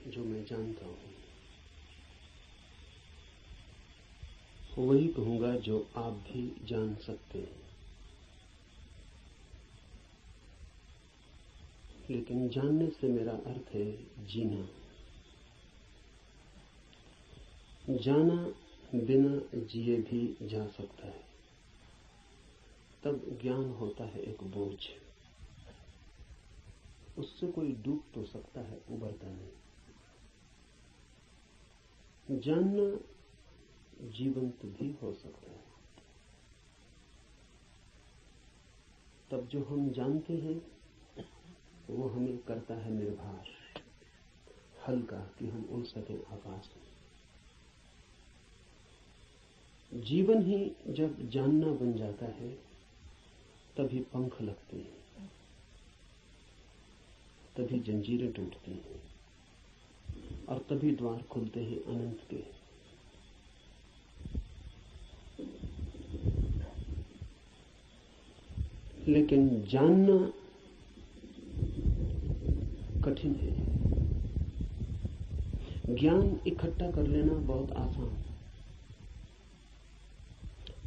जो मैं जानता हूं वही कहूंगा जो आप भी जान सकते हैं। लेकिन जानने से मेरा अर्थ है जीना। जाना बिना जिए भी जा सकता है, तब ज्ञान होता है एक बोझ। उससे कोई डूब तो सकता है, उबरता नहीं। जानना जीवंत भी हो सकता है। तब जो हम जानते हैं वो हमें करता है निर्भर, हल्का, कि हम उड़ सकें आकाश में। जीवन ही जब जानना बन जाता है तभी पंख लगते हैं, तभी जंजीरें टूटती हैं और तभी द्वार खुलते हैं अनंत के। लेकिन जानना कठिन है। ज्ञान इकट्ठा कर लेना बहुत आसान है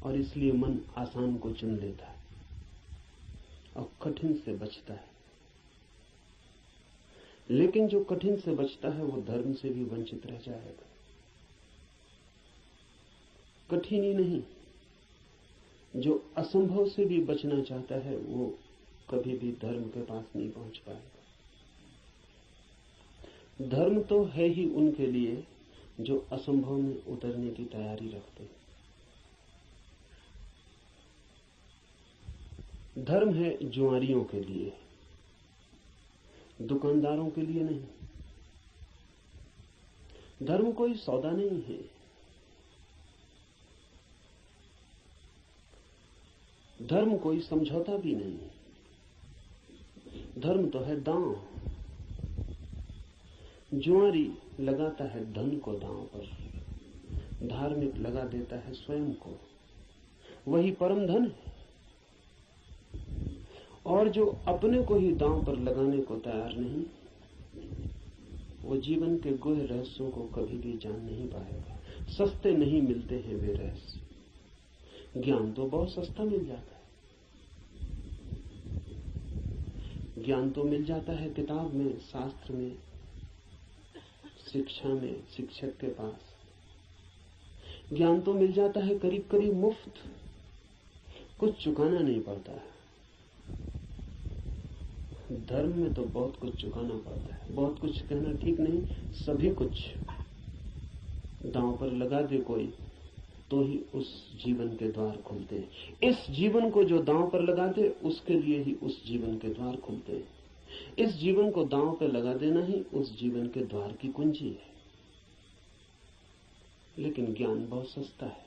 और इसलिए मन आसान को चुन लेता है और कठिन से बचता है। लेकिन जो कठिन से बचता है वो धर्म से भी वंचित रह जाएगा। कठिन ही नहीं, जो असंभव से भी बचना चाहता है वो कभी भी धर्म के पास नहीं पहुंच पाएगा। धर्म तो है ही उनके लिए जो असंभव में उतरने की तैयारी रखते हैं। धर्म है जुआरियों के लिए, दुकानदारों के लिए नहीं। धर्म कोई सौदा नहीं है। धर्म कोई समझौता भी नहीं। धर्म तो है दांव। जुआरी लगाता है धन को दांव पर, धार्मिक लगा देता है स्वयं को। वही परम धन है। और जो अपने को ही दांव पर लगाने को तैयार नहीं, वो जीवन के गुह रहस्यों को कभी भी जान नहीं पाएगा। सस्ते नहीं मिलते हैं वे रहस्य। ज्ञान तो बहुत सस्ता मिल जाता है। ज्ञान तो मिल जाता है किताब में, शास्त्र में, शिक्षा में, शिक्षक के पास। ज्ञान तो मिल जाता है करीब करीब मुफ्त, कुछ चुकाना नहीं पड़ता है। धर्म में तो बहुत कुछ चुकाना पड़ता है। बहुत कुछ कहना ठीक नहीं, सभी कुछ दांव पर लगा दे कोई तो ही उस जीवन के द्वार खुलते हैं। इस जीवन को जो दांव पर लगा दे उसके लिए ही उस जीवन के द्वार खुलते हैं। इस जीवन को दांव पर लगा देना ही उस जीवन के द्वार की कुंजी है। लेकिन ज्ञान बहुत सस्ता है,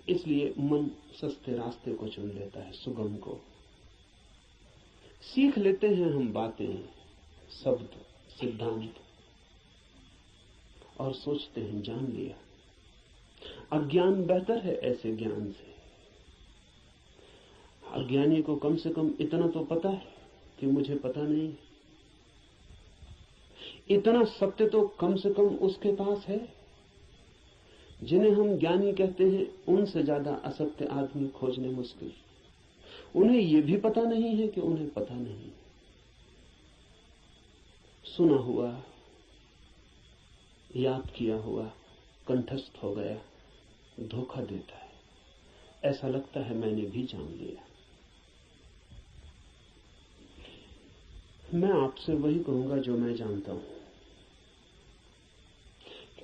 इसलिए मन सस्ते रास्ते को चुन लेता है, सुगम को। सीख लेते हैं हम बातें, शब्द, सिद्धांत और सोचते हैं जान लिया। अज्ञान बेहतर है ऐसे ज्ञान से। अज्ञानी को कम से कम इतना तो पता है कि मुझे पता नहीं। इतना सत्य तो कम से कम उसके पास है। जिन्हें हम ज्ञानी कहते हैं उनसे ज्यादा असत्य आदमी खोजने मुश्किल। उन्हें यह भी पता नहीं है कि उन्हें पता नहीं। सुना हुआ, याद किया हुआ कंठस्थ हो गया, धोखा देता है। ऐसा लगता है मैंने भी जान लिया। मैं आपसे वही कहूंगा जो मैं जानता हूं,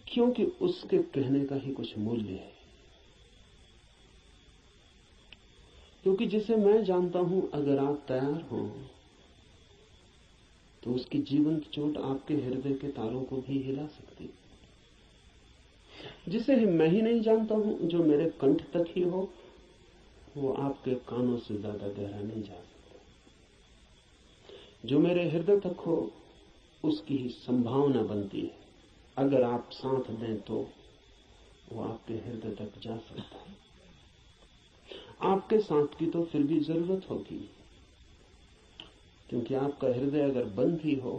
क्योंकि उसके कहने का ही कुछ मूल्य है। क्योंकि जिसे मैं जानता हूं, अगर आप तैयार हो तो उसकी जीवंत चोट आपके हृदय के तारों को भी हिला सकती। जिसे मैं ही नहीं जानता हूं, जो मेरे कंठ तक ही हो, वो आपके कानों से ज्यादा गहरा नहीं जा सकता। जो मेरे हृदय तक हो उसकी ही संभावना बनती है। अगर आप साथ दें तो वो आपके हृदय तक जा सकता है। आपके साथ की तो फिर भी जरूरत होगी, क्योंकि आपका हृदय अगर बंद ही हो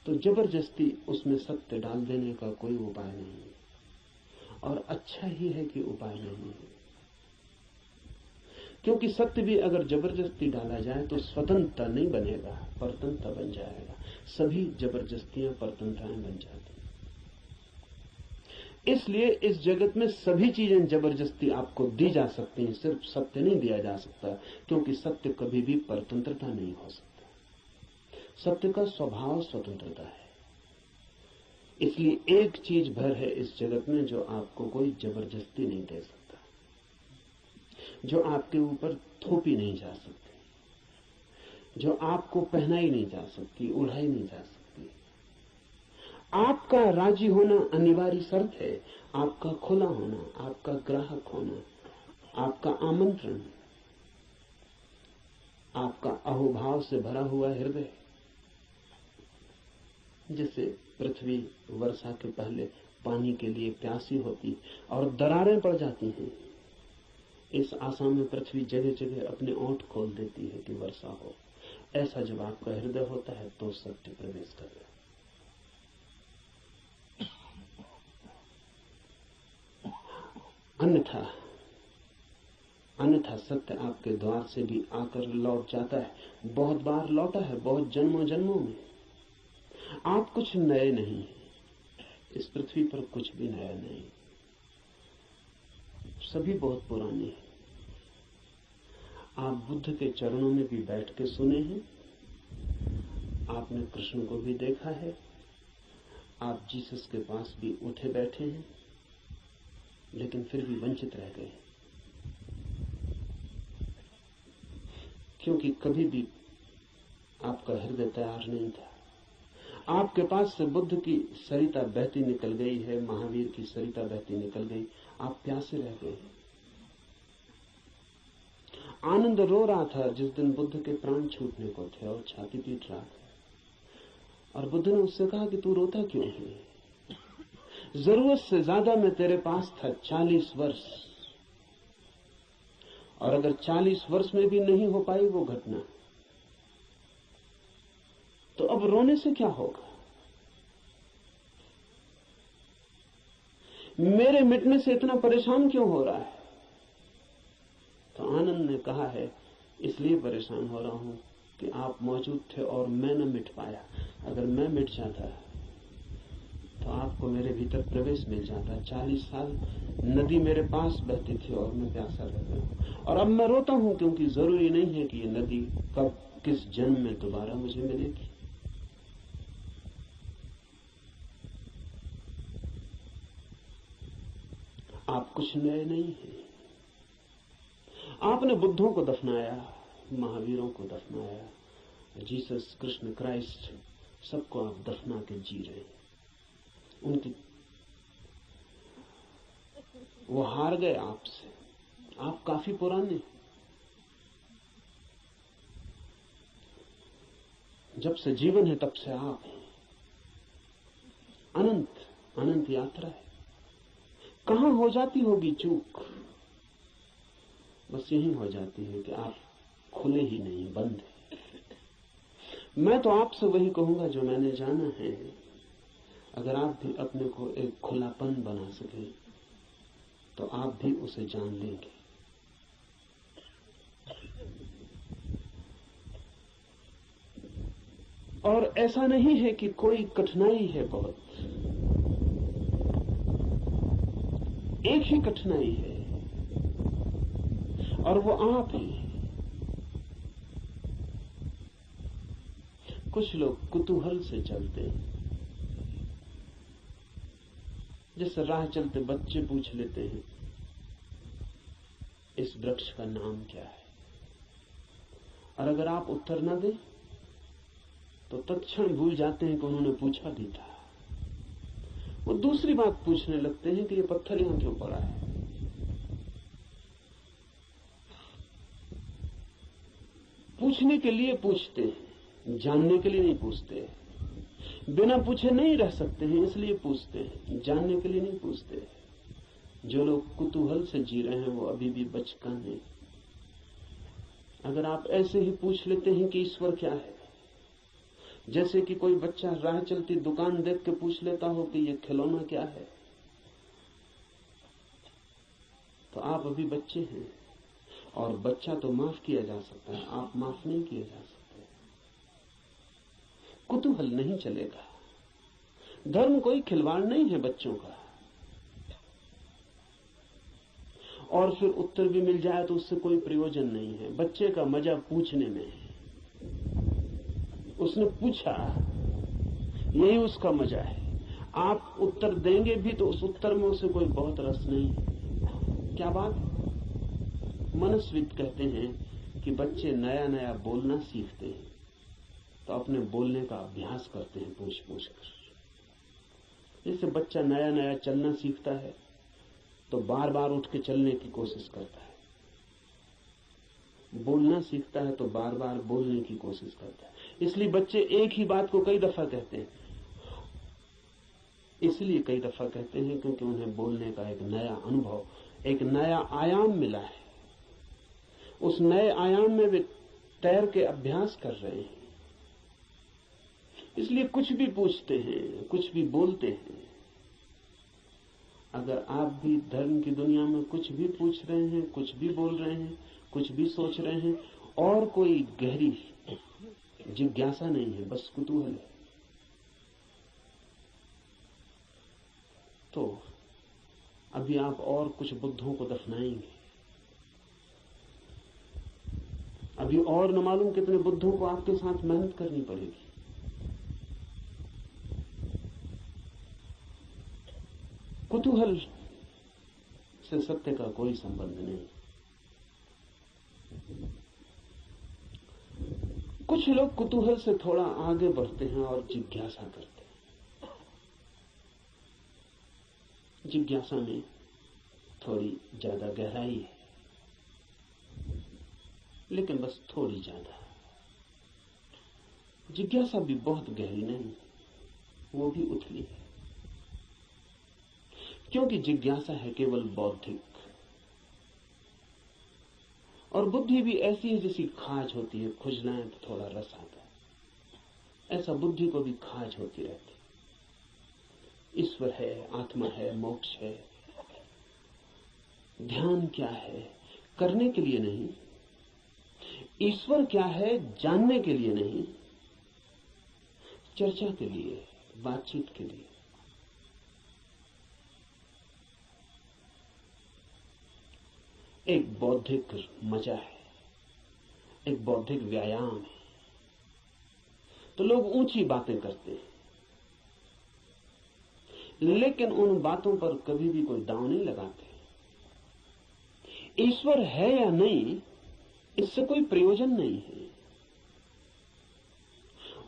तो जबरदस्ती उसमें सत्य डाल देने का कोई उपाय नहीं है, और अच्छा ही है कि उपाय नहीं है। क्योंकि सत्य भी अगर जबरदस्ती डाला जाए तो स्वतंत्रता नहीं बनेगा, परतंत्रता बन जाएगा। सभी जबरदस्तियां परतंत्रताएं बन जाती। इसलिए इस जगत में सभी चीजें जबरदस्ती आपको दी जा सकती हैं, सिर्फ सत्य नहीं दिया जा सकता, क्योंकि सत्य कभी भी परतंत्रता नहीं हो सकता। सत्य का स्वभाव स्वतंत्रता है। इसलिए एक चीज भर है इस जगत में जो आपको कोई जबरदस्ती नहीं दे सकता, जो आपके ऊपर थोपी नहीं जा सकती, जो आपको पहनाई नहीं जा सकती, उड़ाई नहीं जा सकती। आपका राजी होना अनिवार्य शर्त है, आपका खुला होना, आपका ग्राहक होना, आपका आमंत्रण, आपका अहोभाव से भरा हुआ हृदय। जैसे पृथ्वी वर्षा के पहले पानी के लिए प्यासी होती और दरारें पड़ जाती हैं, इस आशा में पृथ्वी जगह जगह अपने ओंठ खोल देती है कि वर्षा हो। ऐसा जब आपका हृदय होता है तो सत्य प्रवेश कर रहा है। अन्यथा सत्य आपके द्वार से भी आकर लौट जाता है। बहुत बार लौटा है, बहुत जन्मों जन्मों में। आप कुछ नए नहीं, इस पृथ्वी पर कुछ भी नया नहीं, सभी बहुत पुराने हैं। आप बुद्ध के चरणों में भी बैठ के सुने हैं, आपने कृष्ण को भी देखा है, आप जीसस के पास भी उठे बैठे हैं, लेकिन फिर भी वंचित रह गए, क्योंकि कभी भी आपका हृदय तैयार नहीं था। आपके पास से बुद्ध की सरिता बहती निकल गई है, महावीर की सरिता बहती निकल गई, आप प्यासे रह गए। आनंद रो रहा था जिस दिन बुद्ध के प्राण छूटने को थे और छाती पीट रहा था, और बुद्ध ने उससे कहा कि तू रोता क्यों है? जरूरत से ज्यादा मैं तेरे पास था 40 वर्ष, और अगर 40 वर्ष में भी नहीं हो पाई वो घटना, तो अब रोने से क्या होगा? मेरे मिटने से इतना परेशान क्यों हो रहा है? तो आनंद ने कहा है, इसलिए परेशान हो रहा हूं कि आप मौजूद थे और मैं न मिट पाया। अगर मैं मिट जाता तो आपको मेरे भीतर प्रवेश मिल जाता। 40 साल नदी मेरे पास बहती थी और मैं प्यासा रह गया, और अब मैं रोता हूं क्योंकि जरूरी नहीं है कि ये नदी कब किस जन्म में दोबारा मुझे मिलेगी। आप कुछ नए नहीं हैं। आपने बुद्धों को दफनाया, महावीरों को दफनाया, जीसस, कृष्ण, क्राइस्ट, सबको आप दफना के जी रहे हैं। उनकी वो हार गए आपसे। आप काफी पुराने, जब से जीवन है तब से आप हैं। अनंत अनंत यात्रा है। कहां हो जाती होगी चूक? बस यही हो जाती है कि आप खुले ही नहीं, बंद है। मैं तो आपसे वही कहूंगा जो मैंने जाना है। अगर आप भी अपने को एक खुलापन बना सके तो आप भी उसे जान लेंगे। और ऐसा नहीं है कि कोई कठिनाई है बहुत, एक ही कठिनाई है, और वो आप हैं। कुछ लोग कुतूहल से चलते हैं, जैसे राह चलते बच्चे पूछ लेते हैं इस वृक्ष का नाम क्या है, और अगर आप उत्तर न दें तो तत्क्षण भूल जाते हैं कि उन्होंने पूछा भी था। वो दूसरी बात पूछने लगते हैं कि ये पत्थर यहां क्यों पड़ा है। पूछने के लिए पूछते हैं, जानने के लिए नहीं पूछते। बिना पूछे नहीं रह सकते हैं, इसलिए पूछते हैं, जानने के लिए नहीं पूछते। जो लोग कुतूहल से जी रहे हैं वो अभी भी बचकाने हैं। अगर आप ऐसे ही पूछ लेते हैं कि ईश्वर क्या है, जैसे कि कोई बच्चा राह चलती दुकान देख के पूछ लेता हो कि ये खिलौना क्या है, तो आप अभी बच्चे हैं, और बच्चा तो माफ किया जा सकता है, आप माफ नहीं किए जा सकते। कुतूहल नहीं चलेगा। धर्म कोई खिलवाड़ नहीं है बच्चों का, और फिर उत्तर भी मिल जाए तो उससे कोई प्रयोजन नहीं है। बच्चे का मजा पूछने में है। उसने पूछा, यही उसका मजा है। आप उत्तर देंगे भी तो उस उत्तर में उसे कोई बहुत रस नहीं है। क्या बात? मनस्विद कहते हैं कि बच्चे नया नया बोलना सीखते हैं तो अपने बोलने का अभ्यास करते हैं पूछ पूछ कर। जैसे बच्चा नया नया चलना सीखता है तो बार बार उठ के चलने की कोशिश करता है, बोलना सीखता है तो बार बार बोलने की कोशिश करता है। इसलिए बच्चे एक ही बात को कई दफा कहते हैं। इसलिए कई दफा कहते हैं क्योंकि उन्हें बोलने का एक नया अनुभव, एक नया आयाम मिला है। उस नए आयाम में वे तैर के अभ्यास कर रहे हैं। इसलिए कुछ भी पूछते हैं, कुछ भी बोलते हैं। अगर आप भी धर्म की दुनिया में कुछ भी पूछ रहे हैं, कुछ भी बोल रहे हैं, कुछ भी सोच रहे हैं, और कोई गहरी जिज्ञासा नहीं है, बस कुतूहल है, तो अभी आप और कुछ बुद्धों को दफनाएंगे। अभी और न मालूम कितने बुद्धों को आपके साथ मेहनत करनी पड़ेगी। कुतूहल से सत्य का कोई संबंध नहीं। कुछ लोग कुतूहल से थोड़ा आगे बढ़ते हैं और जिज्ञासा करते हैं। जिज्ञासा में थोड़ी ज्यादा गहराई है, लेकिन बस थोड़ी ज्यादा। जिज्ञासा भी बहुत गहरी नहीं, वो भी उथली है, क्योंकि जिज्ञासा है केवल बौद्धिक, और बुद्धि भी ऐसी है जैसी खाज होती है, खुजलाएं तो थोड़ा रस आता है। ऐसा बुद्धि को भी खाज होती रहती। ईश्वर है, आत्मा है, मोक्ष है, ध्यान क्या है, करने के लिए नहीं। ईश्वर क्या है, जानने के लिए नहीं, चर्चा के लिए, बातचीत के लिए। एक बौद्धिक मजा है, एक बौद्धिक व्यायाम है। तो लोग ऊंची बातें करते हैं, लेकिन उन बातों पर कभी भी कोई दांव नहीं लगाते। ईश्वर है या नहीं, इससे कोई प्रयोजन नहीं है।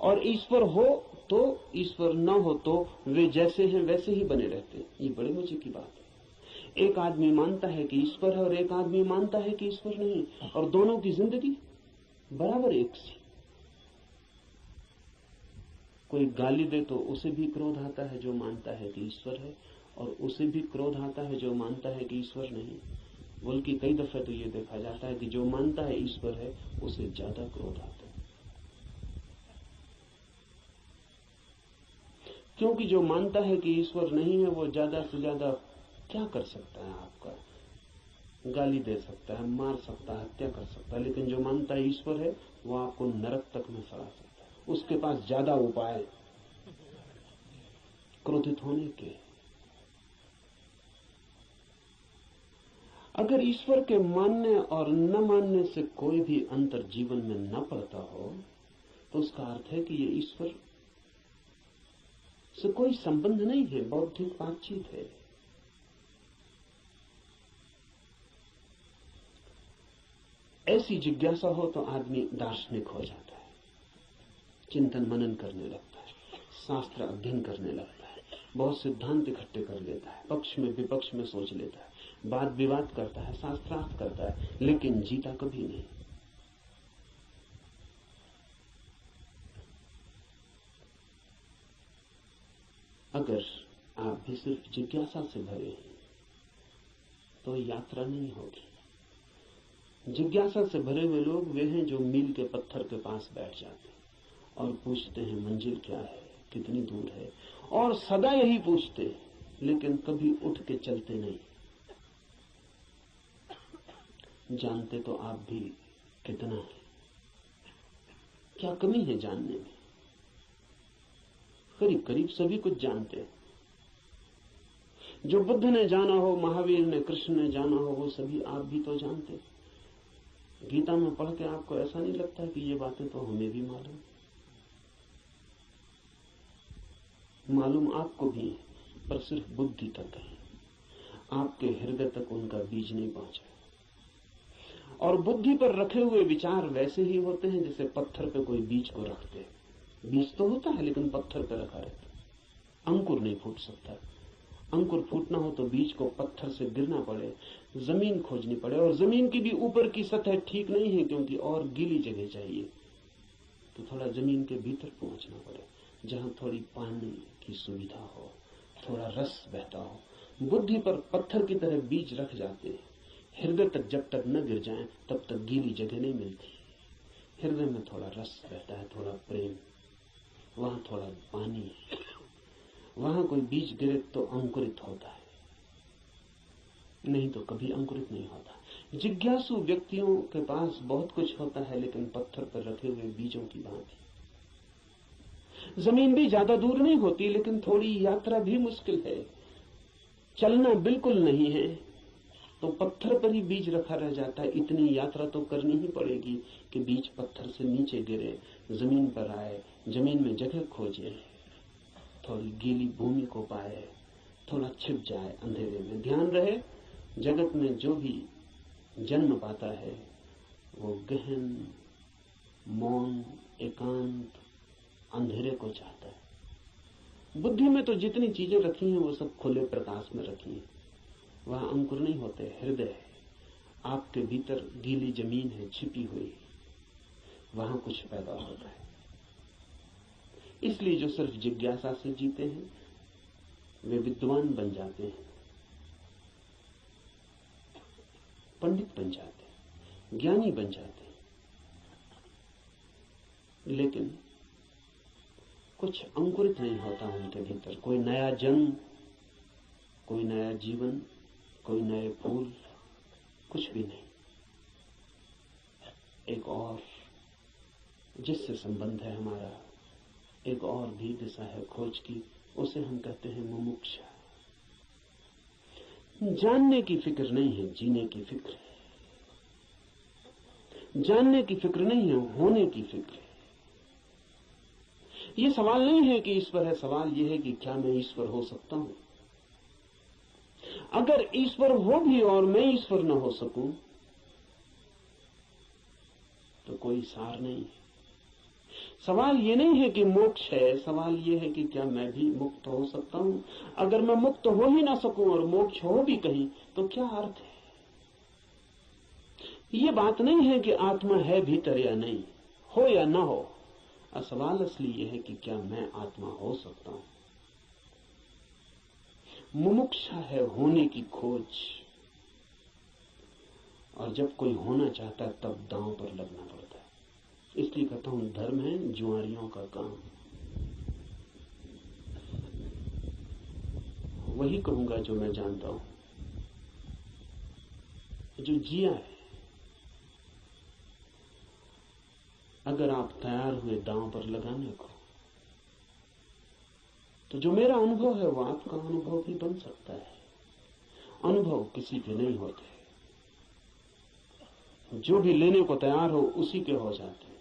और ईश्वर हो तो, ईश्वर न हो तो वे जैसे हैं वैसे ही बने रहते हैं। ये बड़े मजे की बात है। एक आदमी मानता है कि ईश्वर है और एक आदमी मानता है कि ईश्वर नहीं, और दोनों की जिंदगी बराबर एक सी। कोई गाली दे तो उसे भी क्रोध आता है जो मानता है कि ईश्वर है, और उसे भी क्रोध आता है जो मानता है कि ईश्वर नहीं। बल्कि कई दफे तो ये देखा जाता है कि जो मानता है ईश्वर है उसे ज्यादा क्रोध आता है, क्योंकि जो मानता है कि ईश्वर नहीं है वो ज्यादा से ज्यादा क्या कर सकता है? आपका गाली दे सकता है, मार सकता है, हत्या कर सकता है। लेकिन जो मानता है ईश्वर है वो आपको नरक तक में सड़ा सकता है। उसके पास ज्यादा उपाय क्रोधित होने के। अगर ईश्वर के मानने और न मानने से कोई भी अंतर जीवन में न पड़ता हो तो उसका अर्थ है कि ये ईश्वर से कोई संबंध नहीं है, बौद्धिक बातचीत है। ऐसी जिज्ञासा हो तो आदमी दार्शनिक हो जाता है, चिंतन मनन करने लगता है, शास्त्र अध्ययन करने लगता है, बहुत सिद्धांत इकट्ठे कर लेता है, पक्ष में विपक्ष में सोच लेता है, वाद विवाद करता है, शास्त्रार्थ करता है, लेकिन जीता कभी नहीं। अगर आप भी सिर्फ जिज्ञासा से भरे हैं तो यात्रा नहीं होगी। जिज्ञासा से भरे हुए लोग वे हैं जो मील के पत्थर के पास बैठ जाते हैं और पूछते हैं मंजिल क्या है, कितनी दूर है, और सदा यही पूछते, लेकिन कभी उठ के चलते नहीं। जानते तो आप भी कितना है, क्या कमी है जानने में? करीब करीब सभी कुछ जानते हैं। जो बुद्ध ने जाना हो, महावीर ने, कृष्ण ने जाना हो, वो सभी आप भी तो जानते। गीता में पढ़ के आपको ऐसा नहीं लगता कि ये बातें तो हमें भी मालूम आपको भी है, पर सिर्फ बुद्धि तक है, आपके हृदय तक उनका बीज नहीं पहुंचा। और बुद्धि पर रखे हुए विचार वैसे ही होते हैं जैसे पत्थर पे कोई बीज को रखते हैं। बीज तो होता है लेकिन पत्थर पे रखा रहता है, अंकुर नहीं फूट सकता। अंकुर फूटना हो तो बीज को पत्थर से गिरना पड़े, जमीन खोजनी पड़े, और जमीन की भी ऊपर की सतह ठीक नहीं है क्योंकि और गीली जगह चाहिए, तो थोड़ा जमीन के भीतर पहुंचना पड़े जहां थोड़ी पानी की सुविधा हो, थोड़ा रस बहता हो। बुद्धि पर पत्थर की तरह बीज रख जाते हैं, हृदय तक जब तक न गिर जाएं तब तक गीली जगह नहीं मिलती। हृदय में थोड़ा रस बहता है, थोड़ा प्रेम, वहां थोड़ा पानी, वहां कोई बीज गिरे तो अंकुरित होता है, नहीं तो कभी अंकुरित नहीं होता। जिज्ञासु व्यक्तियों के पास बहुत कुछ होता है, लेकिन पत्थर पर रखे हुए बीजों की भांति। जमीन भी ज्यादा दूर नहीं होती, लेकिन थोड़ी यात्रा भी मुश्किल है, चलना बिल्कुल नहीं है, तो पत्थर पर ही बीज रखा रह जाता है। इतनी यात्रा तो करनी ही पड़ेगी कि बीज पत्थर से नीचे गिरे, जमीन पर आए, जमीन में जगह खोजे, थोड़ी गीली भूमि को पाए, थोड़ा छिप जाए अंधेरे में। ध्यान रहे, जगत में जो भी जन्म पाता है वो गहन, मौन, एकांत, अंधेरे को चाहता है। बुद्धि में तो जितनी चीजें रखी हैं वो सब खुले प्रकाश में रखी हैं, वहां अंकुर नहीं होते। हृदय है, आपके भीतर गीली जमीन है छिपी हुई, वहां कुछ पैदा होता है। इसलिए जो सिर्फ जिज्ञासा से जीते हैं वे विद्वान बन जाते हैं, पंडित बन जाते हैं, ज्ञानी बन जाते हैं, लेकिन कुछ अंकुरित नहीं होता उनके भीतर। कोई नया जन्म, कोई नया जीवन, कोई नए फूल, कुछ भी नहीं। एक और जिससे संबंध है हमारा, एक और भी दिशा है खोज की, उसे हम कहते हैं मुमुक्षा। जानने की फिक्र नहीं है, जीने की फिक्र है। जानने की फिक्र नहीं है, होने की फिक्र है। ये सवाल नहीं है कि ईश्वर है, सवाल यह है कि क्या मैं ईश्वर हो सकता हूं। अगर ईश्वर हो भी और मैं ईश्वर न हो सकूं तो कोई सार नहीं है। सवाल ये नहीं है कि मोक्ष है, सवाल ये है कि क्या मैं भी मुक्त हो सकता हूं। अगर मैं मुक्त हो ही ना सकूं और मोक्ष हो भी कहीं तो क्या अर्थ है। ये बात नहीं है कि आत्मा है भीतर या नहीं, हो या ना हो। सवाल असली यह है कि क्या मैं आत्मा हो सकता हूं। मुमुक्षा है होने की खोज, और जब कोई होना चाहता है तब दांव पर लगना पड़ता है। इसलिए कहता हूं धर्म है जुआरियों का काम। वही कहूंगा जो मैं जानता हूं, जो जिया है। अगर आप तैयार हुए दांव पर लगाने को, तो जो मेरा अनुभव है वो आपका अनुभव भी बन सकता है। अनुभव किसी के नहीं होते, जो भी लेने को तैयार हो उसी के हो जाते हैं।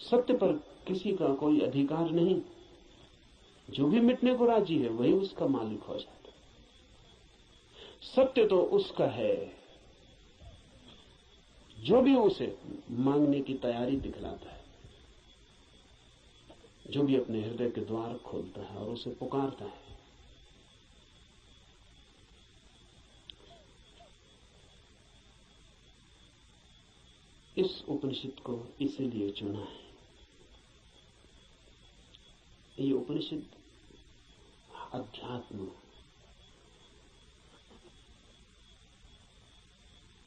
सत्य पर किसी का कोई अधिकार नहीं, जो भी मिटने को राजी है वही उसका मालिक हो जाता है। सत्य तो उसका है जो भी उसे मांगने की तैयारी दिखलाता है, जो भी अपने हृदय के द्वार खोलता है और उसे पुकारता है। इस उपनिषद को इसीलिए चुना है। ये उपनिषद अध्यात्म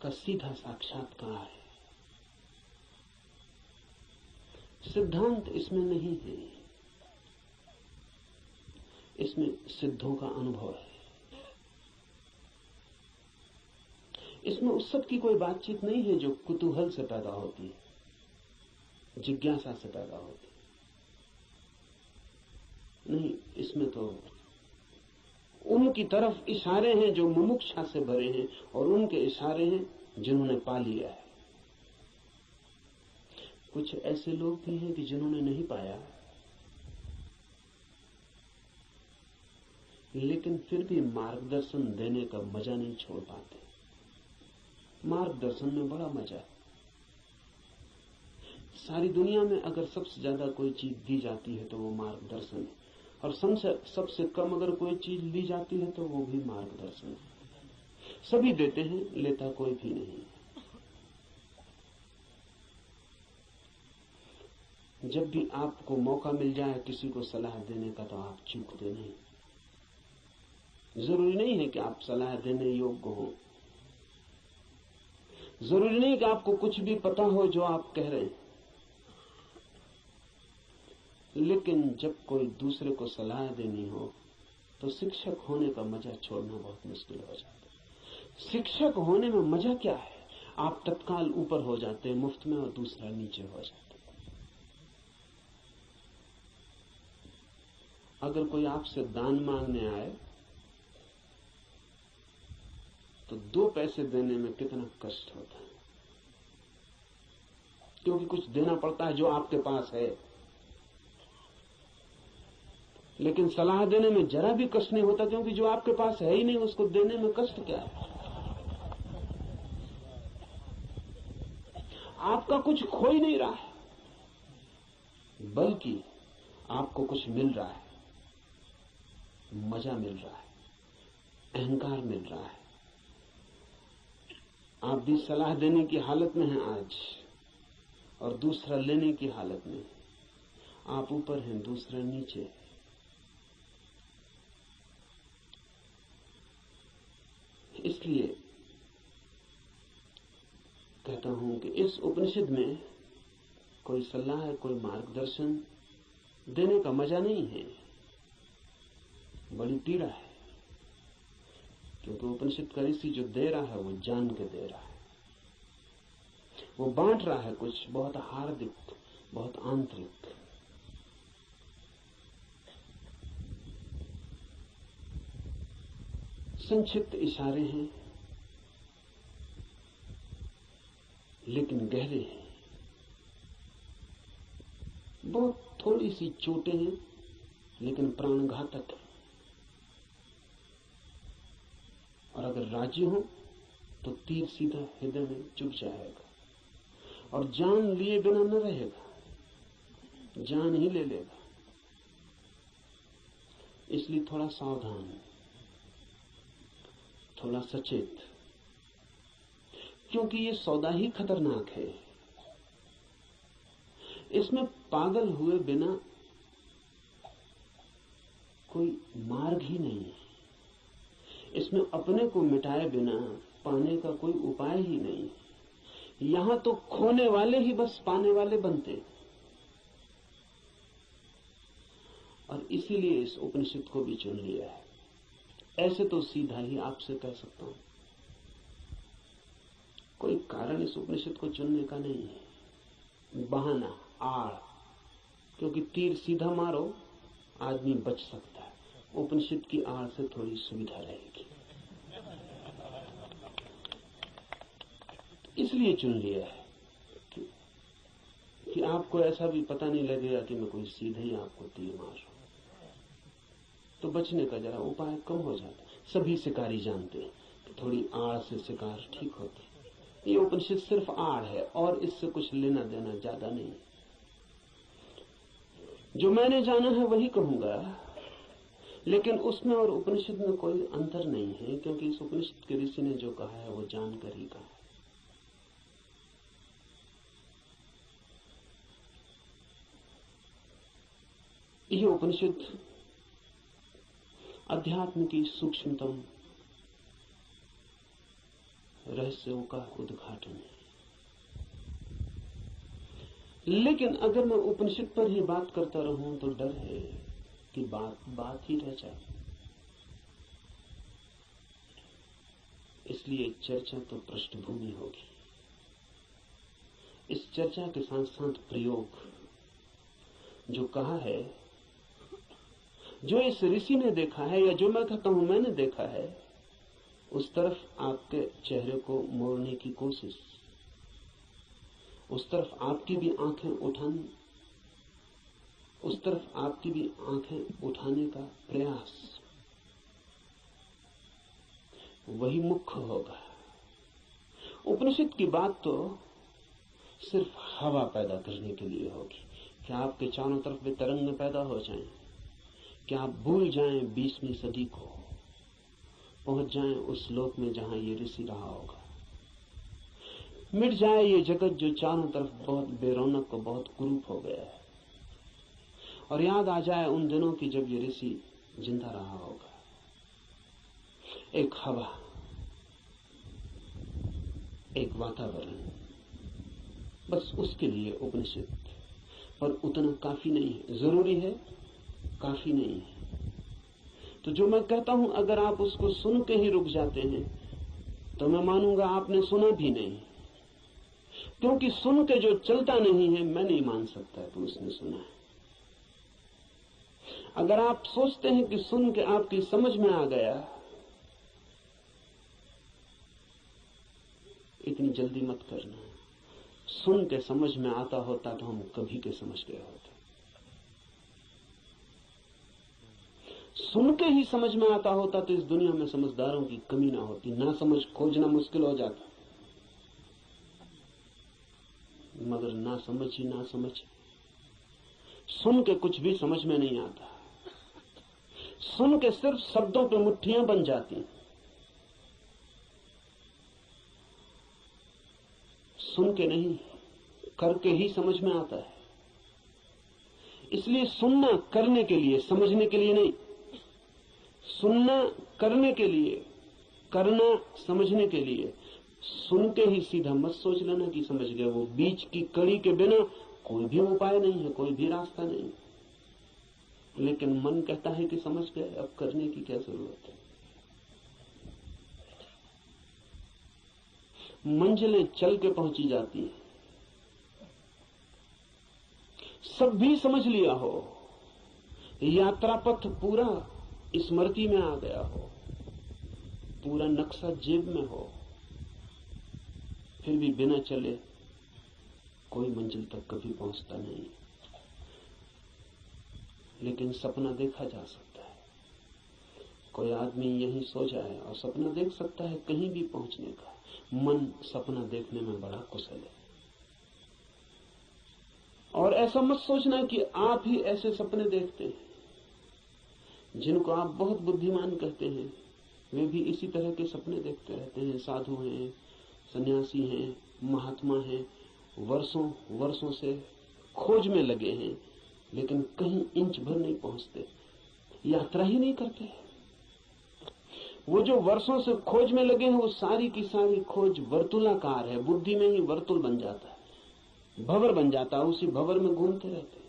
का सीधा साक्षात्कार है। सिद्धांत इसमें नहीं है, इसमें सिद्धों का अनुभव है। इसमें उस सब की कोई बातचीत नहीं है जो कुतूहल से पैदा होती है, जिज्ञासा से पैदा होती है। नहीं, इसमें तो उनकी तरफ इशारे हैं जो मुमुक्षा से भरे हैं, और उनके इशारे हैं जिन्होंने पा लिया है। कुछ ऐसे लोग भी हैं कि जिन्होंने नहीं पाया, लेकिन फिर भी मार्गदर्शन देने का मजा नहीं छोड़ पाते। मार्गदर्शन में बड़ा मजा है। सारी दुनिया में अगर सबसे ज्यादा कोई चीज दी जाती है तो वो मार्गदर्शन है, और सबसे कम अगर कोई चीज ली जाती है तो वो भी मार्गदर्शन है। सभी देते हैं, लेता कोई भी नहीं। जब भी आपको मौका मिल जाए किसी को सलाह देने का तो आप चूकते नहीं। जरूरी नहीं है कि आप सलाह देने योग्य हो, जरूरी नहीं कि आपको कुछ भी पता हो जो आप कह रहे हैं, लेकिन जब कोई दूसरे को सलाह देनी हो तो शिक्षक होने का मजा छोड़ना बहुत मुश्किल हो जाता है। शिक्षक होने में मजा क्या है? आप तत्काल ऊपर हो जाते हैं मुफ्त में, और दूसरा नीचे हो जाता है। अगर कोई आपसे दान मांगने आए तो 2 पैसे देने में कितना कष्ट होता है, क्योंकि कुछ देना पड़ता है जो आपके पास है। लेकिन सलाह देने में जरा भी कष्ट नहीं होता, क्योंकि जो आपके पास है ही नहीं उसको देने में कष्ट क्या है? आपका कुछ खो ही नहीं रहा है, बल्कि आपको कुछ मिल रहा है, मजा मिल रहा है, अहंकार मिल रहा है। आप भी सलाह देने की हालत में हैं आज, और दूसरा लेने की हालत में। आप ऊपर हैं, दूसरा नीचे। इसलिए कहता हूं कि इस उपनिषद में कोई सलाह, कोई मार्गदर्शन देने का मजा नहीं है, बड़ी पीड़ा है। क्योंकि उपनिषद का ऋषि जो दे रहा है वो जान के दे रहा है, वो बांट रहा है कुछ बहुत हार्दिक, बहुत आंतरिक। संक्षिप्त इशारे हैं लेकिन गहरे हैं, बहुत थोड़ी सी चोटें हैं लेकिन प्राणघातक है। और अगर राजी हो तो तीर सीधा हृदय में चुभ जाएगा, और जान लिए बिना न रहेगा, जान ही ले लेगा। इसलिए थोड़ा सावधान, थोड़ा सचेत, क्योंकि ये सौदा ही खतरनाक है। इसमें पागल हुए बिना कोई मार्ग ही नहीं है, इसमें अपने को मिटाए बिना पाने का कोई उपाय ही नहीं। यहां तो खोने वाले ही बस पाने वाले बनते, और इसीलिए इस उपनिषद को भी चुन लिया है। ऐसे तो सीधा ही आपसे कह सकता हूं, कोई कारण इस उपनिषद को चुनने का नहीं है, बहाना, आड़। क्योंकि तीर सीधा मारो आदमी बच सकता है, उपनिषद की आड़ से थोड़ी सुविधा रहेगी, इसलिए चुन लिया है कि आपको ऐसा भी पता नहीं लगेगा कि मैं कोई सीधे ही आपको तीर मार रहा हूं, तो बचने का जरा उपाय कम हो जाता है। सभी शिकारी जानते हैं कि थोड़ी आड़ से शिकार ठीक होती है। ये उपनिषद सिर्फ आड़ है, और इससे कुछ लेना देना ज्यादा नहीं है। जो मैंने जाना है वही कहूंगा, लेकिन उसमें और उपनिषद में कोई अंतर नहीं है, क्योंकि इस उपनिषद के ऋषि ने जो कहा है वो जानकर ही कहा है। यह उपनिषद अध्यात्म की सूक्ष्मतम रहस्यों का उद्घाटन है। लेकिन अगर मैं उपनिषद पर ही बात करता रहूं तो डर है कि बात ही रह जाए। इसलिए चर्चा तो पृष्ठभूमि होगी। इस चर्चा के साथ साथ प्रयोग, जो कहा है, जो इस ऋषि ने देखा है, या जो मैं कहता हूं मैंने देखा है, उस तरफ आपके चेहरे को मोड़ने की कोशिश, उस तरफ आपकी भी आंखें उठाने, उस तरफ आपकी भी आंखें उठाने का प्रयास, वही मुख्य होगा। उपनिषद की बात तो सिर्फ हवा पैदा करने के लिए होगी कि आपके चारों तरफ वे तरंगें पैदा हो जाएं, कि आप भूल जाएं 20वीं सदी को, पहुंच जाएं उस लोक में जहां ये ऋषि रहा होगा। मिट जाए ये जगत जो चारों तरफ बहुत बेरौनक और बहुत कुरूप हो गया है, और याद आ जाए उन दिनों की जब ये ऋषि जिंदा रहा होगा। एक हवा, एक वातावरण, बस उसके लिए उपनिषद। पर उतना काफी नहीं है, जरूरी है, काफी नहीं है। तो जो मैं कहता हूं, अगर आप उसको सुन के ही रुक जाते हैं तो मैं मानूंगा आपने सुना भी नहीं, क्योंकि सुन के जो चलता नहीं है मैं नहीं मान सकता कि उसने सुना है। अगर आप सोचते हैं कि सुन के आपकी समझ में आ गया, इतनी जल्दी मत करना। सुन के समझ में आता होता तो हम कभी के समझ गए होते। सुन के ही समझ में आता होता तो इस दुनिया में समझदारों की कमी ना होती, ना समझ खोजना मुश्किल हो जाता। मगर ना समझ ही ना समझ, सुन के कुछ भी समझ में नहीं आता। सुन के सिर्फ शब्दों पे मुट्ठियां बन जाती। सुन के नहीं, करके ही समझ में आता है। इसलिए सुनना करने के लिए, समझने के लिए नहीं। सुनना करने के लिए, करना समझने के लिए। सुन के ही सीधा मत सोच लेना कि समझ गए। वो बीच की कड़ी के बिना कोई भी उपाय नहीं है, कोई भी रास्ता नहीं। लेकिन मन कहता है कि समझ गए, अब करने की क्या जरूरत है। मंजिलें चल के पहुंची जाती हैं। सब भी समझ लिया हो, यात्रा पथ पूरा स्मृति में आ गया हो, पूरा नक्शा जेब में हो, फिर भी बिना चले कोई मंजिल तक कभी पहुंचता नहीं। लेकिन सपना देखा जा सकता है। कोई आदमी यहीं सो जाए और सपना देख सकता है कहीं भी पहुंचने का। मन सपना देखने में बड़ा कुशल है। और ऐसा मत सोचना कि आप ही ऐसे सपने देखते हैं। जिनको आप बहुत बुद्धिमान कहते हैं वे भी इसी तरह के सपने देखते रहते हैं। साधु हैं, सन्यासी हैं, महात्मा हैं, वर्षों से खोज में लगे हैं, लेकिन कहीं इंच भर नहीं पहुंचते, यात्रा ही नहीं करते। वो जो वर्षों से खोज में लगे हैं वो सारी की सारी खोज वर्तुलाकार है। बुद्धि में ही वर्तुल बन जाता है, भंवर बन जाता है, उसी भंवर में घूमते रहते हैं।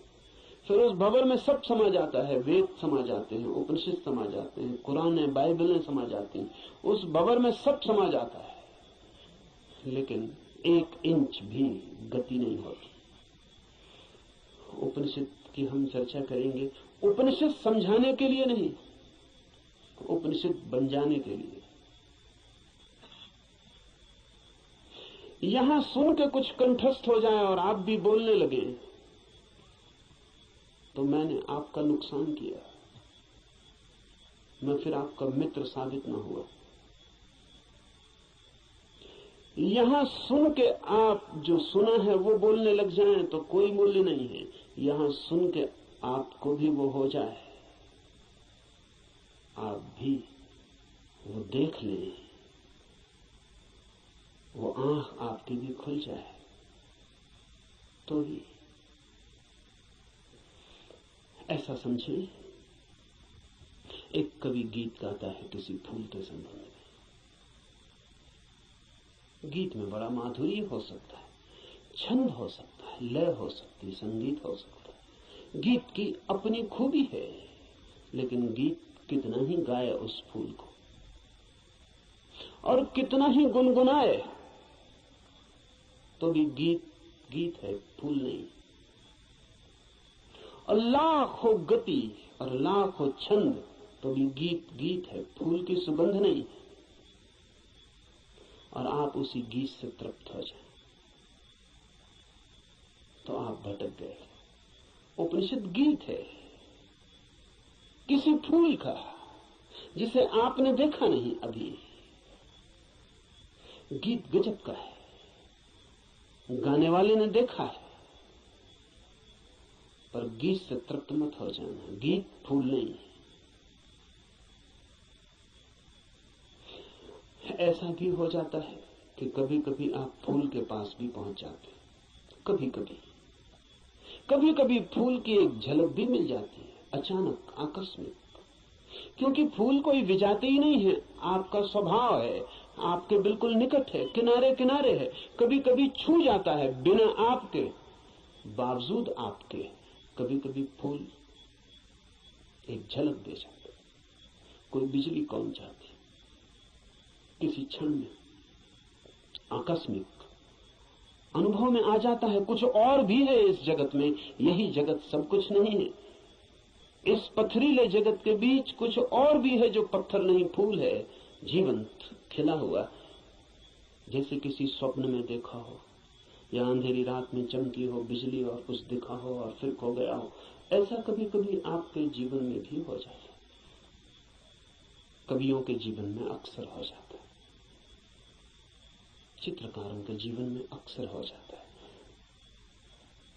फिर उस भंवर में सब समा जाता है, वेद समा जाते हैं, उपनिषद समा जाते हैं, कुरान बाइबलें समा जाती हैं, उस भंवर में सब समा जाता है। लेकिन एक इंच भी गति नहीं होती। उपनिषद की हम चर्चा करेंगे, उपनिषद समझाने के लिए नहीं, उपनिषद बन जाने के लिए। यहां सुन के कुछ कंठस्थ हो जाए और आप भी बोलने लगे तो मैंने आपका नुकसान किया, मैं फिर आपका मित्र साबित ना हुआ। यहां सुन के आप जो सुना है वो बोलने लग जाएं तो कोई मूल्य नहीं है। यहां सुन के आपको भी वो हो जाए, आप भी वो देख लें, वो आंख आपकी भी खुल जाए तो ही। ऐसा समझे, एक कवि गीत गाता है किसी फूल के संबंध में। गीत में बड़ा माधुर्य हो सकता है, छंद हो सकता है, लय हो सकती, संगीत हो सकता है। गीत की अपनी खूबी है, लेकिन गीत कितना ही गाए उस फूल को और कितना ही गुनगुनाए, तो भी गीत गीत है, फूल नहीं। और लाख हो गति और लाख हो छंद, तो भी गीत गीत है, फूल की सुगंध नहीं। और आप उसी गीत से तृप्त हो जाएं तो आप भटक गए। उपनिषद गीत है किसी फूल का जिसे आपने देखा नहीं अभी। गीत गजब का है, गाने वाले ने देखा है, पर गीत से तृप्त मत हो जाना। गीत फूल नहीं। ऐसा भी हो जाता है कि कभी कभी आप फूल के पास भी पहुंच जाते हैं। कभी कभी फूल की एक झलक भी मिल जाती है, अचानक, आकस्मिक। क्योंकि फूल कोई विजाती ही नहीं है, आपका स्वभाव है, आपके बिल्कुल निकट है, किनारे किनारे है। कभी कभी छू जाता है बिना आपके, बावजूद आपके। कभी कभी फूल एक झलक दे जाता है, कोई बिजली कौन जाती, किसी क्षण में आकस्मिक अनुभव में आ जाता है। कुछ और भी है इस जगत में, यही जगत सब कुछ नहीं है। इस पथरीले जगत के बीच कुछ और भी है जो पत्थर नहीं, फूल है, जीवंत, खिला हुआ। जैसे किसी स्वप्न में देखा हो या अंधेरी रात में चमकी हो बिजली और कुछ दिखा हो और फिर खो गया हो, ऐसा कभी कभी आपके जीवन में भी हो जाता है। कवियों के जीवन में अक्सर हो जाता है, चित्रकारों के जीवन में अक्सर हो जाता है।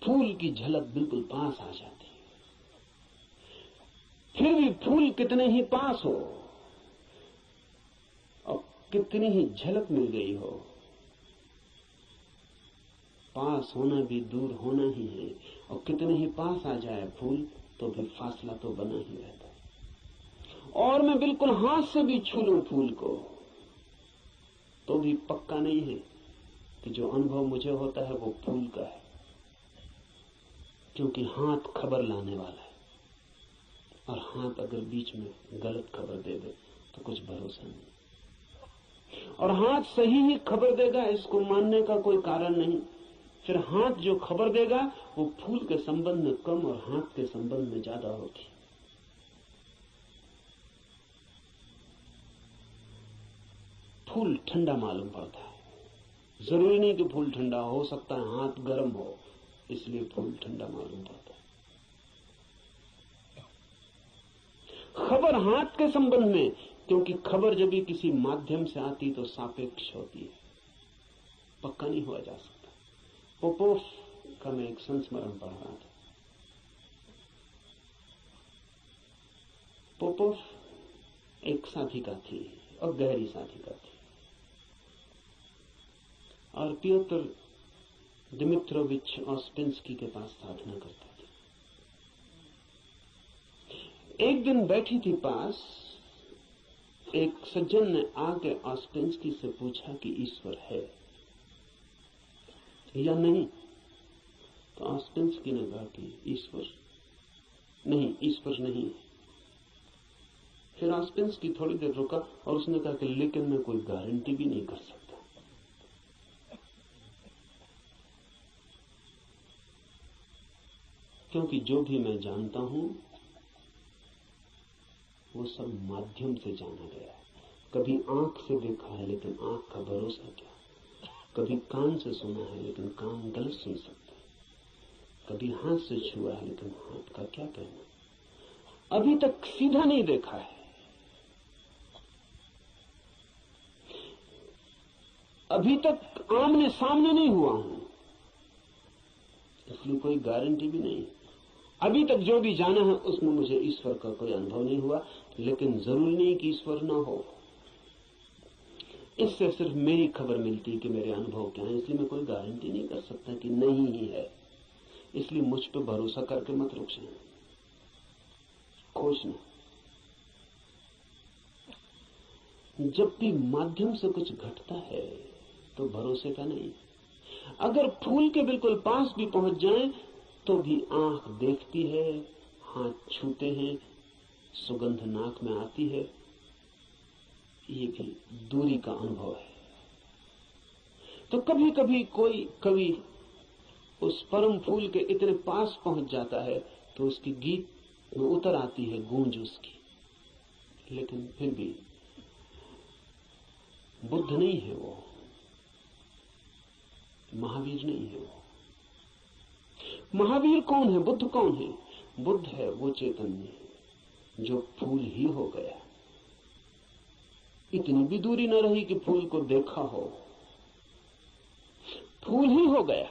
फूल की झलक बिल्कुल पास आ जाती है। फिर भी फूल कितने ही पास हो और कितनी ही झलक मिल गई हो, पास होना भी दूर होना ही है। और कितने ही पास आ जाए फूल, तो भी फासला तो बना ही रहता है। और मैं बिल्कुल हाथ से भी छू लूं फूल को, तो भी पक्का नहीं है कि जो अनुभव मुझे होता है वो फूल का है। क्योंकि हाथ खबर लाने वाला है, और हाथ अगर बीच में गलत खबर दे दे तो कुछ भरोसा नहीं। और हाथ सही ही खबर देगा, इसको मानने का कोई कारण नहीं। फिर हाथ जो खबर देगा वो फूल के संबंध में कम और हाथ के संबंध में ज्यादा होगी। फूल ठंडा मालूम पड़ता है, जरूरी नहीं कि फूल ठंडा हो सकता है हाथ गर्म हो, इसलिए फूल ठंडा मालूम पड़ता है। खबर हाथ के संबंध में, क्योंकि खबर जब भी किसी माध्यम से आती तो सापेक्ष होती है, पक्का नहीं हुआ जा सकता। पोपोफ का मैं एक संस्मरण पढ़ रहा था। पोपोफ एक साधिका थी और गहरी साधिका थी, और पियोतर दिमित्रोविच ऑस्पेंस्की के पास साधना करता था। एक दिन बैठी थी पास, एक सज्जन ने आके ऑस्पेंस्की से पूछा कि ईश्वर है या नहीं। तो ऑस्पेंस्की ने कहा कि ईश्वर नहीं। फिर ऑस्पेंस्की थोड़ी देर रुका और उसने कहा कि लेकिन मैं कोई गारंटी भी नहीं कर सकता, क्योंकि जो भी मैं जानता हूं वो सब माध्यम से जाना गया है। कभी आंख से देखा है, लेकिन आंख का भरोसा क्या। कभी कान से सुना है, लेकिन कान गलत सुन सकते हैं। कभी हाथ से छुआ है, लेकिन हाथ का क्या कहना। अभी तक सीधा नहीं देखा है, अभी तक आमने सामने नहीं हुआ हूं, इसलिए कोई गारंटी भी नहीं। अभी तक जो भी जाना है उसमें मुझे ईश्वर का कोई अनुभव नहीं हुआ, लेकिन जरूरी नहीं कि ईश्वर ना हो। इससे सिर्फ मेरी खबर मिलती है कि मेरे अनुभव क्या है, इसलिए मैं कोई गारंटी नहीं कर सकता कि नहीं ही है। इसलिए मुझ पर भरोसा करके मत रुक जाना, खोजना। जब भी माध्यम से कुछ घटता है तो भरोसे का नहीं, अगर फूल के बिल्कुल पास भी पहुंच जाएं तो भी आंख देखती है, हाथ छूते हैं, सुगंध नाक में आती है, ये भी दूरी का अनुभव है। तो कभी कभी कोई कवि उस परम फूल के इतने पास पहुंच जाता है तो उसकी गीत में उतर आती है गूंज उसकी, लेकिन फिर भी बुद्ध नहीं है वो, महावीर नहीं है वो। महावीर कौन है, बुद्ध कौन है? बुद्ध है वो चैतन्य जो फूल ही हो गया। इतनी भी दूरी न रही कि फूल को देखा हो, फूल ही हो गया।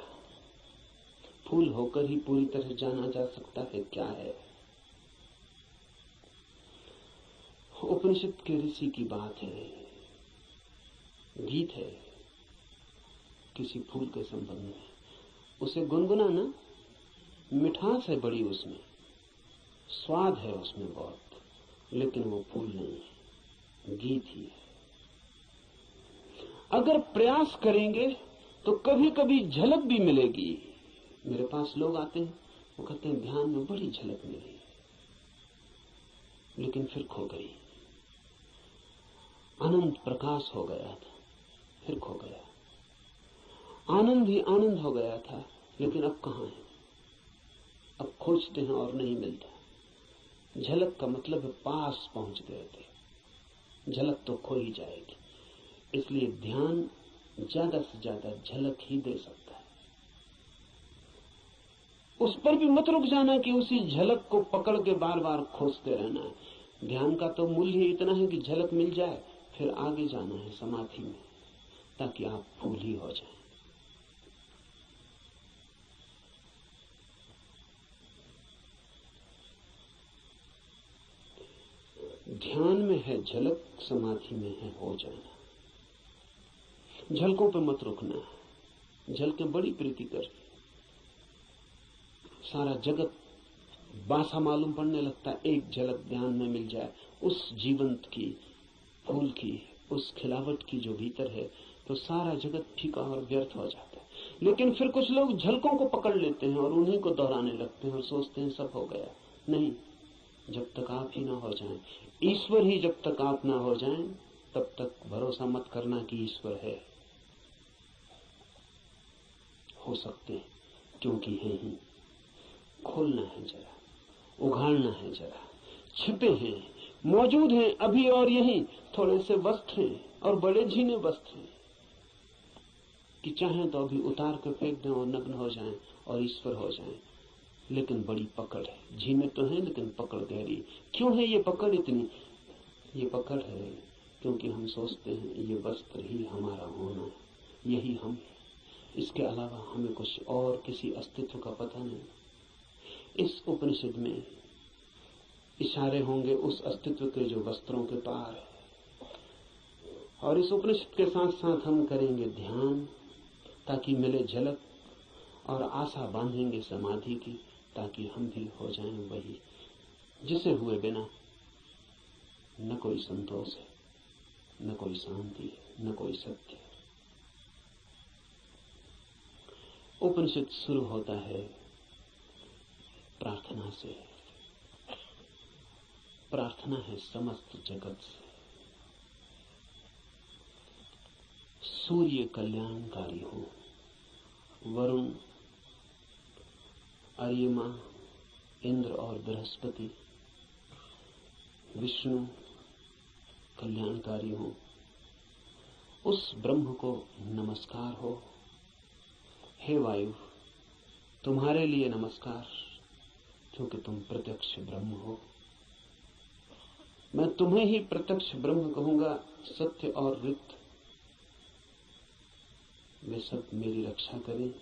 फूल होकर ही पूरी तरह जाना जा सकता है क्या है। उपनिषद के ऋषि की बात है, गीत है किसी फूल के संबंध में, उसे गुनगुनाना, मिठास है बड़ी उसमें, स्वाद है उसमें बहुत, लेकिन वो फूल नहीं है, गीत ही है। अगर प्रयास करेंगे तो कभी कभी झलक भी मिलेगी। मेरे पास लोग आते हैं, वो कहते हैं ध्यान में बड़ी झलक मिली, लेकिन फिर खो गई। अनंत प्रकाश हो गया था, फिर खो गया। आनंद ही आनंद हो गया था, लेकिन अब कहां है? अब खोजते हैं और नहीं मिलता। झलक का मतलब है पास पहुंच गए थे, झलक तो खो ही जाएगी। इसलिए ध्यान ज्यादा से ज्यादा झलक ही दे सकता है। उस पर भी मत रुक जाना कि उसी झलक को पकड़ के बार बार खोजते रहना है। ध्यान का तो मूल्य ही इतना है कि झलक मिल जाए, फिर आगे जाना है समाधि में, ताकि आप फूल ही हो जाएं। ध्यान में है झलक, समाधि में है हो जाना। झलकों पे मत रुकना, झलकें बड़ी प्रीति कर, सारा जगत बासा मालूम पड़ने लगता है। एक झलक ध्यान में मिल जाए उस जीवंत की, फूल की, उस खिलावट की जो भीतर है, तो सारा जगत फीका और व्यर्थ हो जाता है। लेकिन फिर कुछ लोग झलकों को पकड़ लेते हैं और उन्हीं को दोहराने लगते हैं और सोचते हैं सब हो गया। नहीं, जब तक आप ही ना हो जाएं, ईश्वर ही जब तक आप ना हो जाएं, तब तक भरोसा मत करना कि ईश्वर है। हो सकते हैं, क्योंकि है ही। खोलना है जरा, उघाड़ना है जरा। छिपे हैं, मौजूद हैं अभी और यहीं, थोड़े से वस्त्र हैं और बड़े झीने वस्त्र हैं कि चाहें तो अभी उतार कर फेंक दें और नग्न हो जाएं और ईश्वर हो जाएं। लेकिन बड़ी पकड़ है, झीने तो हैं लेकिन पकड़ गहरी। क्यों है ये पकड़ इतनी? ये पकड़ है क्योंकि हम सोचते हैं ये वस्त्र ही हमारा होना है, यही हम है, इसके अलावा हमें कुछ और किसी अस्तित्व का पता नहीं। इस उपनिषद में इशारे होंगे उस अस्तित्व के जो वस्त्रों के पार है, और इस उपनिषद के साथ साथ हम करेंगे ध्यान ताकि मिले झलक, और आशा बांधेंगे समाधि की ताकि हम भी हो जाएं वही जिसे हुए बिना न कोई संतोष है, न कोई शांति है, न कोई सत्य है। उपनिषद शुरू होता है प्रार्थना से। प्रार्थना है समस्त जगत से। सूर्य कल्याणकारी हो, वरुण, अर्यमा, इंद्र और बृहस्पति, विष्णु कल्याणकारी हो, उस ब्रह्म को नमस्कार हो। हे वायु, तुम्हारे लिए नमस्कार, क्योंकि तुम प्रत्यक्ष ब्रह्म हो। मैं तुम्हें ही प्रत्यक्ष ब्रह्म कहूंगा। सत्य और ऋत वे सब मेरी रक्षा करें,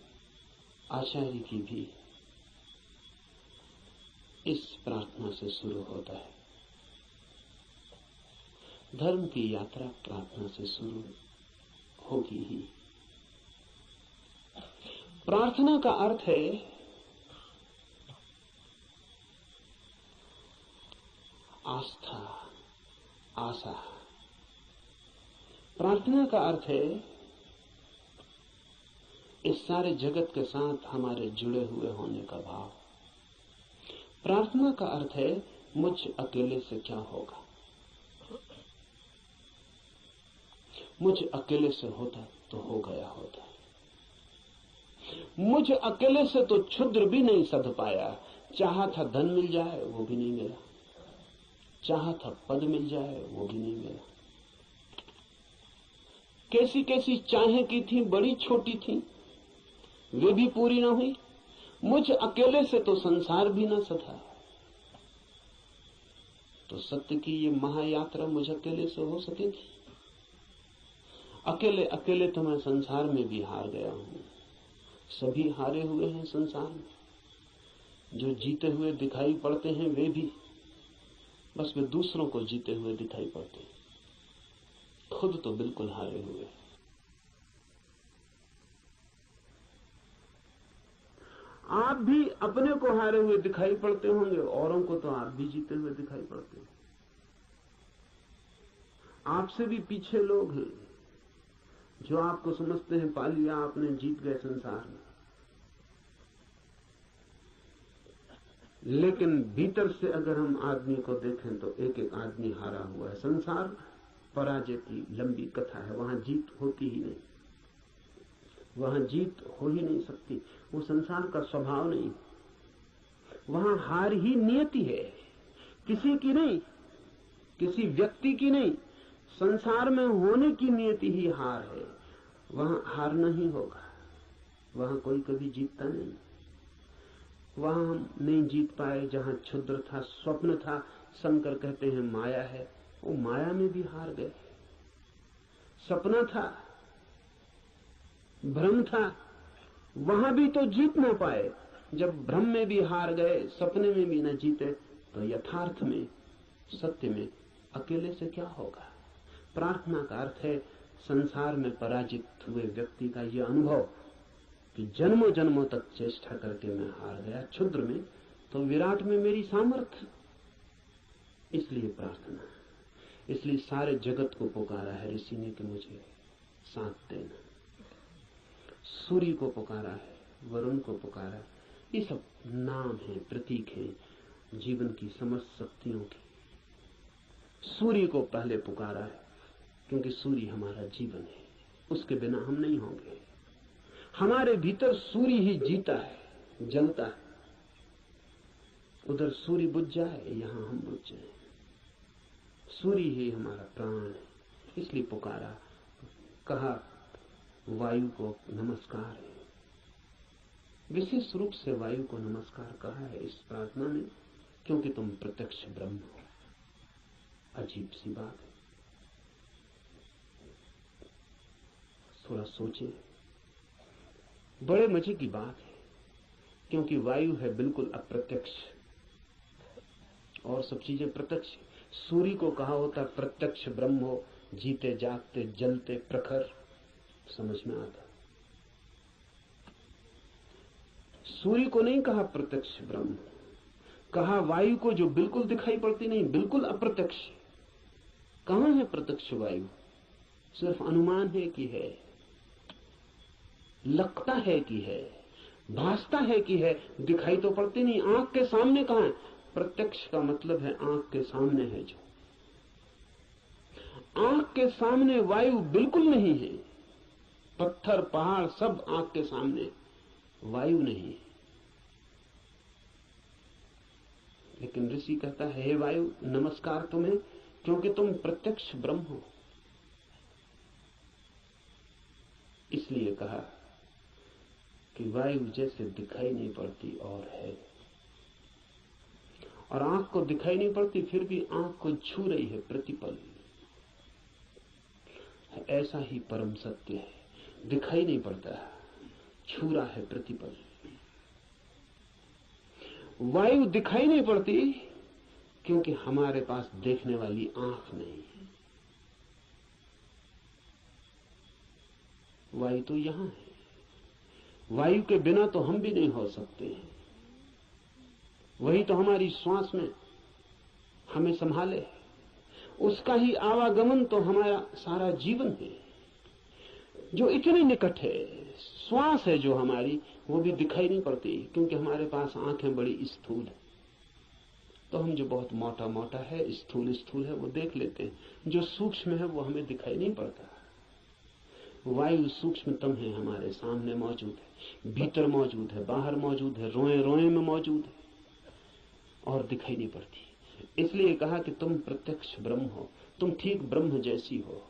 आचार्य की भी। इस प्रार्थना से शुरू होता है। धर्म की यात्रा प्रार्थना से शुरू होगी ही। प्रार्थना का अर्थ है आस्था, आशा। प्रार्थना का अर्थ है इस सारे जगत के साथ हमारे जुड़े हुए होने का भाव। प्रार्थना का अर्थ है मुझ अकेले से क्या होगा, मुझ अकेले से होता तो हो गया होता, मुझ अकेले से तो क्षुद्र भी नहीं सध पाया। चाहा था धन मिल जाए वो भी नहीं मिला, चाहा था पद मिल जाए वो भी नहीं मिला। कैसी कैसी चाहें की थी, बड़ी छोटी थी, वे भी पूरी ना हुई। मुझ अकेले से तो संसार भी ना सधा। तो सत्य की ये महायात्रा मुझ अकेले से हो सकेगी? अकेले अकेले तो मैं संसार में भी हार गया हूं। सभी हारे हुए हैं संसार में। जो जीते हुए दिखाई पड़ते हैं वे भी, बस वे दूसरों को जीते हुए दिखाई पड़ते हैं, खुद तो बिल्कुल हारे हुए। आप भी अपने को हारे हुए दिखाई पड़ते होंगे, औरों को तो आप भी जीते हुए दिखाई पड़ते हैं। आपसे भी पीछे लोग हैं जो आपको समझते हैं पा लिया आपने, जीत गए संसार में। लेकिन भीतर से अगर हम आदमी को देखें तो एक एक आदमी हारा हुआ है। संसार पराजय की लंबी कथा है, वहां जीत होती ही नहीं, वहां जीत हो ही नहीं सकती। वो संसार का स्वभाव नहीं, वहां हार ही नियति है, किसी की नहीं, किसी व्यक्ति की नहीं, संसार में होने की नियति ही हार है। वहां हारना ही होगा, वहां कोई कभी जीतता नहीं। वहां हम नहीं जीत पाए जहां क्षुद्र था, स्वप्न था, शंकर कहते हैं माया है, वो माया में भी हार गए। सपना था, भ्रम था, वहां भी तो जीत ना पाए। जब भ्रम में भी हार गए, सपने में भी न जीते, तो यथार्थ में, सत्य में अकेले से क्या होगा? प्रार्थना का अर्थ है संसार में पराजित हुए व्यक्ति का यह अनुभव कि जन्मों जन्मों तक चेष्टा करके मैं हार गया। क्षुद्र में तो विराट में मेरी सामर्थ्य। इसलिए प्रार्थना, इसलिए सारे जगत को पुकारा है ऋषि ने कि मुझे साथ देना। सूर्य को पुकारा है, वरुण को पुकारा। ये सब नाम है, प्रतीक है जीवन की समस्त शक्तियों की। सूर्य को पहले पुकारा है क्योंकि सूर्य हमारा जीवन है, उसके बिना हम नहीं होंगे। हमारे भीतर सूर्य ही जीता है, जलता है। उधर सूर्य बुझ जाए, यहां हम बुझ जाए। सूर्य ही हमारा प्राण है, इसलिए पुकारा। कहा वायु को नमस्कार है, विशेष रूप से वायु को नमस्कार कहा है इस प्रार्थना में, क्योंकि तुम प्रत्यक्ष ब्रह्म हो। अजीब सी बात है, थोड़ा सोचे। बड़े मजे की बात है, क्योंकि वायु है बिल्कुल अप्रत्यक्ष और सब चीजें प्रत्यक्ष। सूर्य को कहा होता प्रत्यक्ष ब्रह्म हो, जीते जागते जलते प्रखर, समझ में आता। सूर्य को नहीं कहा प्रत्यक्ष ब्रह्म, कहा वायु को जो बिल्कुल दिखाई पड़ती नहीं, बिल्कुल अप्रत्यक्ष। कहां है प्रत्यक्ष वायु? सिर्फ अनुमान है कि है, लगता है कि है, भासता है कि है, दिखाई तो पड़ती नहीं। आंख के सामने कहां है? प्रत्यक्ष का मतलब है आंख के सामने है। जो आंख के सामने वायु बिल्कुल नहीं है, पत्थर पहाड़ सब आंख के सामने, वायु नहीं है। लेकिन ऋषि कहता है हे वायु नमस्कार तुम्हें, क्योंकि तुम प्रत्यक्ष ब्रह्म हो। इसलिए कहा कि वायु जैसे दिखाई नहीं पड़ती और है, और आंख को दिखाई नहीं पड़ती फिर भी आंख को छू रही है प्रतिपल। ऐसा ही परम सत्य है, दिखाई नहीं पड़ता, छू रहा है प्रतिपल। वायु दिखाई नहीं पड़ती क्योंकि हमारे पास देखने वाली आंख नहीं है। वायु तो यहां है, वायु के बिना तो हम भी नहीं हो सकते हैं। वही तो हमारी श्वास में हमें संभाले, उसका ही आवागमन तो हमारा सारा जीवन है, जो इतने निकट है। श्वास है जो हमारी, वो भी दिखाई नहीं पड़ती, क्योंकि हमारे पास आंखें बड़ी स्थूल है। तो हम जो बहुत मोटा मोटा है, स्थूल स्थूल है, वो देख लेते हैं, जो सूक्ष्म है वो हमें दिखाई नहीं पड़ता। वायु सूक्ष्मतम है, हमारे सामने मौजूद है, भीतर मौजूद है, बाहर मौजूद है, रोए रोए में मौजूद है, और दिखाई नहीं पड़ती। इसलिए कहा कि तुम प्रत्यक्ष ब्रह्म हो, तुम ठीक ब्रह्म जैसी हो।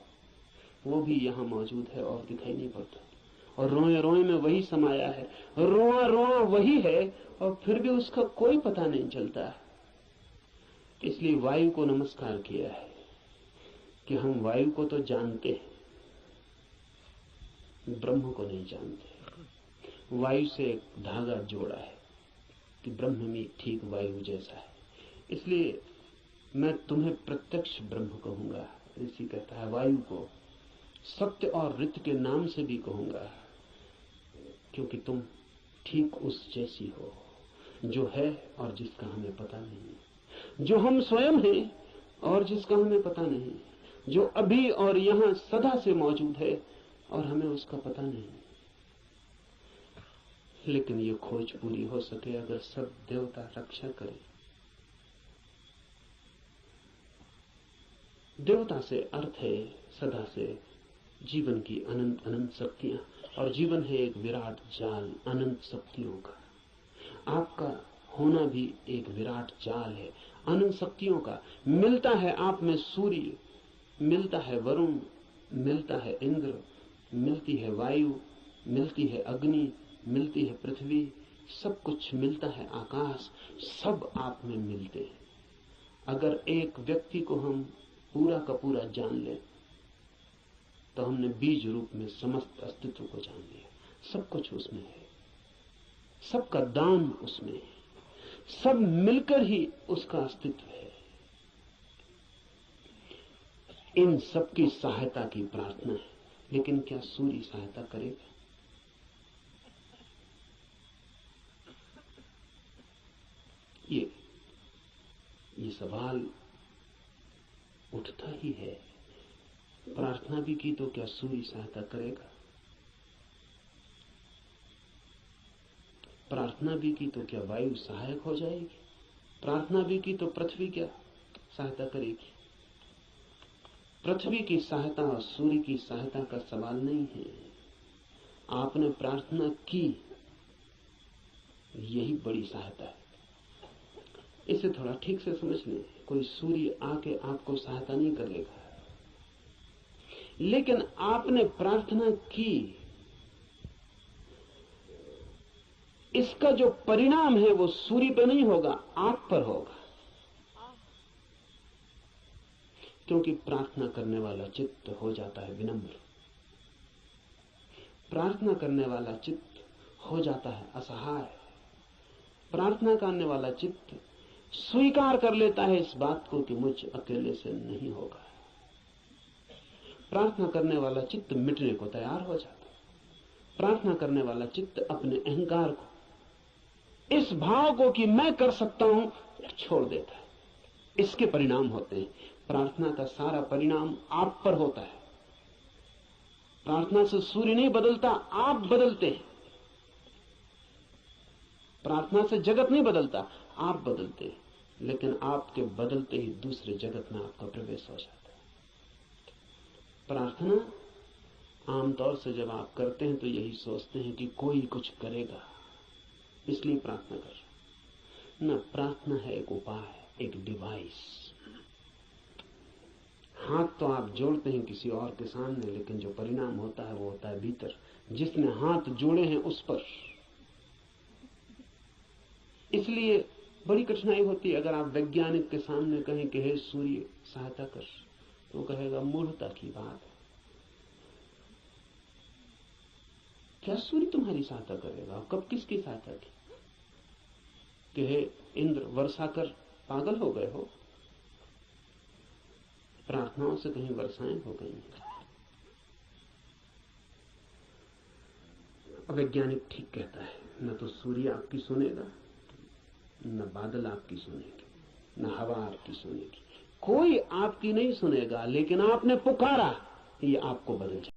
वो भी यहां मौजूद है और दिखाई नहीं पड़ता, और रोए रोए में वही समाया है, रोआ रोआ वही है, और फिर भी उसका कोई पता नहीं चलता। इसलिए वायु को नमस्कार किया है कि हम वायु को तो जानते हैं, ब्रह्म को नहीं जानते। वायु से एक धागा जोड़ा है कि ब्रह्म भी ठीक वायु जैसा है। इसलिए मैं तुम्हें प्रत्यक्ष ब्रह्म कहूंगा। ऋषि कहता है वायु को सत्य और ऋत के नाम से भी कहूंगा, क्योंकि तुम ठीक उस जैसी हो जो है और जिसका हमें पता नहीं, जो हम स्वयं हैं और जिसका हमें पता नहीं, जो अभी और यहां सदा से मौजूद है और हमें उसका पता नहीं। लेकिन ये खोज पूरी हो सके अगर सब देवता रक्षा करें। देवता से अर्थ है सदा से जीवन की अनंत अनंत शक्तियां, और जीवन है एक विराट जाल अनंत शक्तियों का। आपका होना भी एक विराट जाल है अनंत शक्तियों का। मिलता है आप में सूर्य, मिलता है वरुण, मिलता है इंद्र, मिलती है वायु, मिलती है अग्नि, मिलती है पृथ्वी, सब कुछ मिलता है आकाश, सब आप में मिलते हैं। अगर एक व्यक्ति को हम पूरा का पूरा जान लें तो हमने बीज रूप में समस्त अस्तित्व को जान लिया। सब कुछ उसमें है, सबका दान उसमें है, सब मिलकर ही उसका अस्तित्व है। इन सबकी सहायता की प्रार्थना है, लेकिन क्या सूर्य सहायता करेगा? ये सवाल उठता ही है। प्रार्थना भी की तो क्या सूर्य सहायता करेगा? प्रार्थना भी की तो क्या वायु सहायक हो जाएगी? प्रार्थना भी की तो पृथ्वी क्या सहायता करेगी? पृथ्वी की सहायता और सूर्य की सहायता का सवाल नहीं है। आपने प्रार्थना की, यही बड़ी सहायता है। इसे थोड़ा ठीक से समझ लें। कोई सूर्य आके आपको सहायता नहीं करेगा, लेकिन आपने प्रार्थना की, इसका जो परिणाम है वो सूर्य पर नहीं होगा, आप पर होगा। क्योंकि प्रार्थना करने वाला चित्त हो जाता है विनम्र, प्रार्थना करने वाला चित्त हो जाता है असहाय, प्रार्थना करने वाला चित्त स्वीकार कर लेता है इस बात को कि मुझ अकेले से नहीं होगा। प्रार्थना करने वाला चित्त मिटने को तैयार हो जाता है। प्रार्थना करने वाला चित्त अपने अहंकार को, इस भाव को कि मैं कर सकता हूं, छोड़ देता है। इसके परिणाम होते हैं। प्रार्थना का सारा परिणाम आप पर होता है। प्रार्थना से सूर्य नहीं बदलता, आप बदलते हैं। प्रार्थना से जगत नहीं बदलता, आप बदलते हैं। लेकिन आपके बदलते ही दूसरे जगत में आपका प्रवेश हो जाता है। प्रार्थना आमतौर से जब आप करते हैं तो यही सोचते हैं कि कोई कुछ करेगा, इसलिए प्रार्थना कर। न, प्रार्थना है एक उपाय, एक डिवाइस। हाथ तो आप जोड़ते हैं किसी और के सामने, लेकिन जो परिणाम होता है वो होता है भीतर, जिसने हाथ जोड़े हैं उस पर। इसलिए बड़ी कठिनाई होती है अगर आप वैज्ञानिक के सामने कहें कि हे सूर्य सहायता कर, तो वो कहेगा मूर्खता की बात है। क्या सूर्य तुम्हारी सहायता करेगा? कब किसकी सहायता की? कि हे इंद्र वर्षा कर, पागल हो गए हो? प्रार्थनाओं से कहीं वर्षाएं हो गई हैं। वैज्ञानिक ठीक कहता है, न तो सूर्य आपकी सुनेगा, न बादल आपकी सुनेगी, न हवा आपकी सुनेगी, कोई आपकी नहीं सुनेगा। लेकिन आपने पुकारा, ये आपको बदल जाएगा।